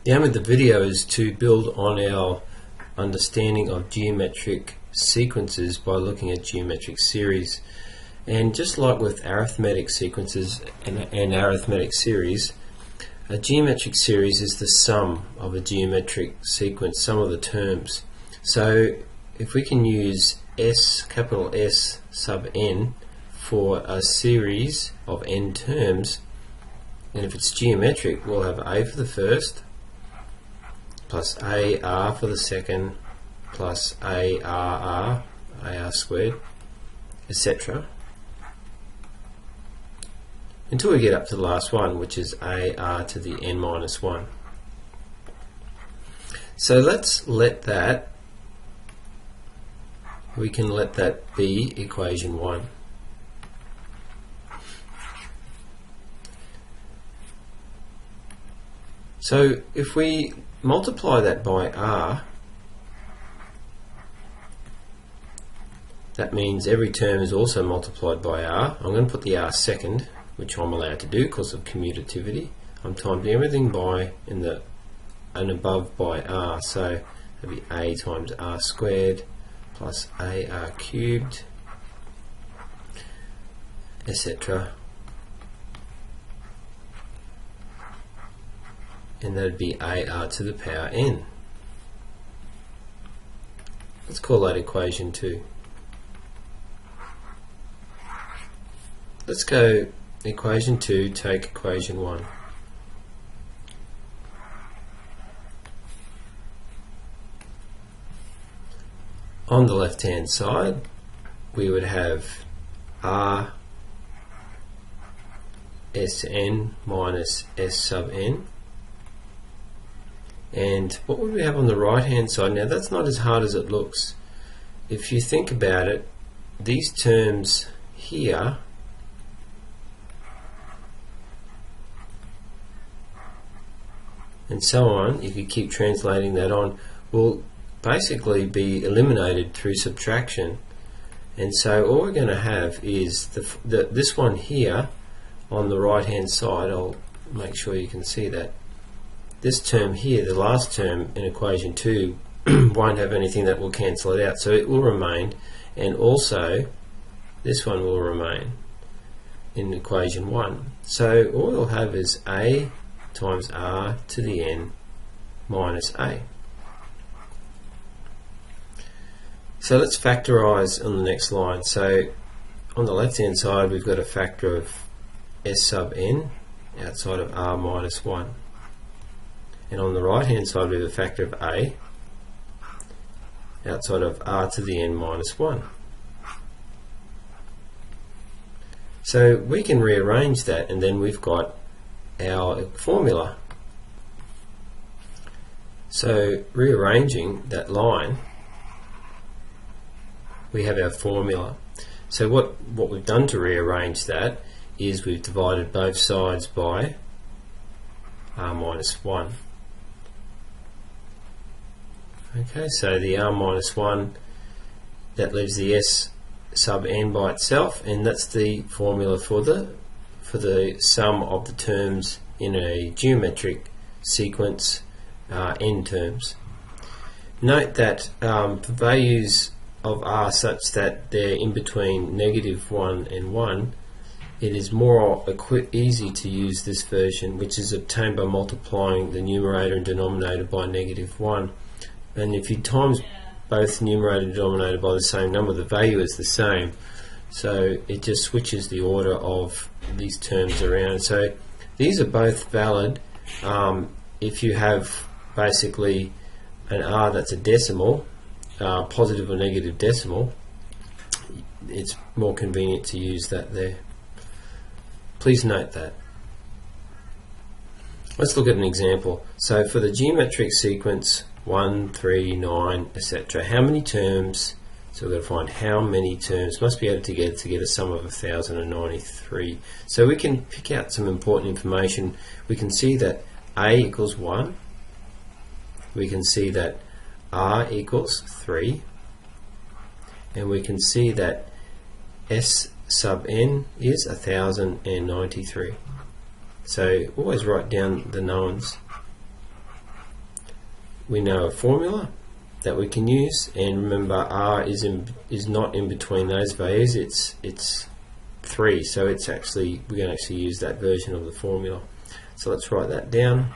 The aim of the video is to build on our understanding of geometric sequences by looking at geometric series. And just like with arithmetic sequences and arithmetic series, a geometric series is the sum of a geometric sequence, sum of the terms. So if we can use S, capital S sub n for a series of n terms, and if it's geometric, we'll have a for the first, plus AR for the second, plus AR squared, etc. until we get up to the last one, which is AR to the n minus 1. So let's let that, we can let that be equation 1. So if we multiply that by r, that means every term is also multiplied by r. I'm going to put the r second, which I'm allowed to do because of commutativity. I'm timing everything by and above by r, so that'd be a times r squared plus ar cubed, etc. And that'd be AR to the power n. Let's call that equation 2. Let's go equation 2, take equation 1. On the left hand side we would have R Sn minus S sub n. And what would we have on the right hand side? Now that's not as hard as it looks. If you think about it, these terms here and so on, if you keep translating that on, will basically be eliminated through subtraction. And so all we're going to have is this one here on the right hand side. I'll make sure you can see that. This term here, the last term in equation 2, won't have anything that will cancel it out, so it will remain, and also this one will remain in equation 1. So all we'll have is a times r to the n minus a. So let's factorize on the next line. So on the left hand side we've got a factor of s sub n outside of r minus 1. And on the right hand side we have a factor of a outside of r to the n minus 1. So we can rearrange that, and then we've got our formula. So rearranging that line, we have our formula. So what we've done to rearrange that is we've divided both sides by r minus 1. Okay, so the r minus 1, that leaves the s sub n by itself, and that's the formula for the sum of the terms in a geometric sequence, n terms. Note that for values of r such that they're in between -1 and 1, it is more easy to use this version, which is obtained by multiplying the numerator and denominator by -1. And if you times both numerator and denominator by the same number, the value is the same. So it just switches the order of these terms around. So these are both valid if you have basically an r that's a decimal, positive or negative decimal. It's more convenient to use that there. Please note that. Let's look at an example. So for the geometric sequence 1, 3, 9, etc. How many terms? So we're going to find how many terms must be added together to get a sum of 1093. So we can pick out some important information. We can see that a equals 1. We can see that r equals 3. And we can see that s sub n is 1093. So always write down the knowns. we know a formula that we can use, and remember R is not in between those values, it's 3, so it's actually, we can actually use that version of the formula. So let's write that down.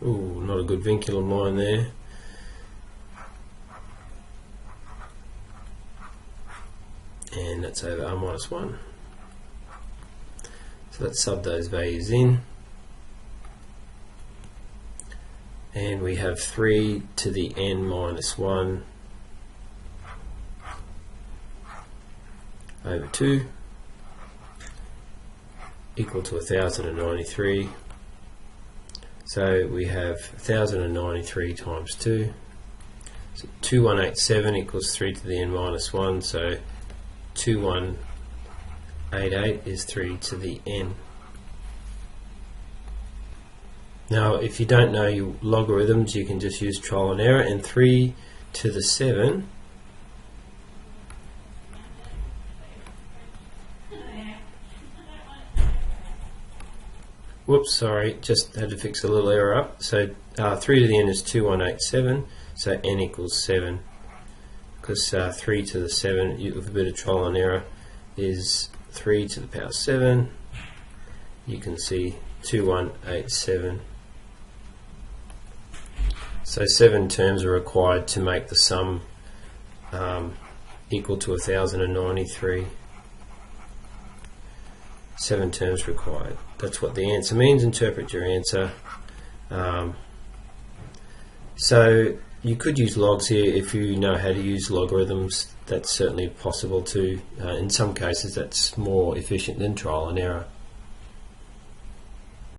Ooh, not a good vinculum line there. And that's over R minus 1. So let's sub those values in. And we have 3 to the n minus 1 over 2 equal to 1093. So we have 1093 times 2. So 2187 equals 3 to the n minus 1. So 2188 is 3 to the n. Now, if you don't know your logarithms, you can just use trial and error, and 3 to the 7 whoops, sorry, just had to fix a little error up. So 3 to the n is 2187, so n equals 7, because 3 to the 7, with a bit of trial and error, is 3 to the power 7. You can see 2187. So 7 terms are required to make the sum equal to 1093. 7 terms required. That's what the answer means. Interpret your answer. So you could use logs here if you know how to use logarithms. That's certainly possible too. In some cases that's more efficient than trial and error.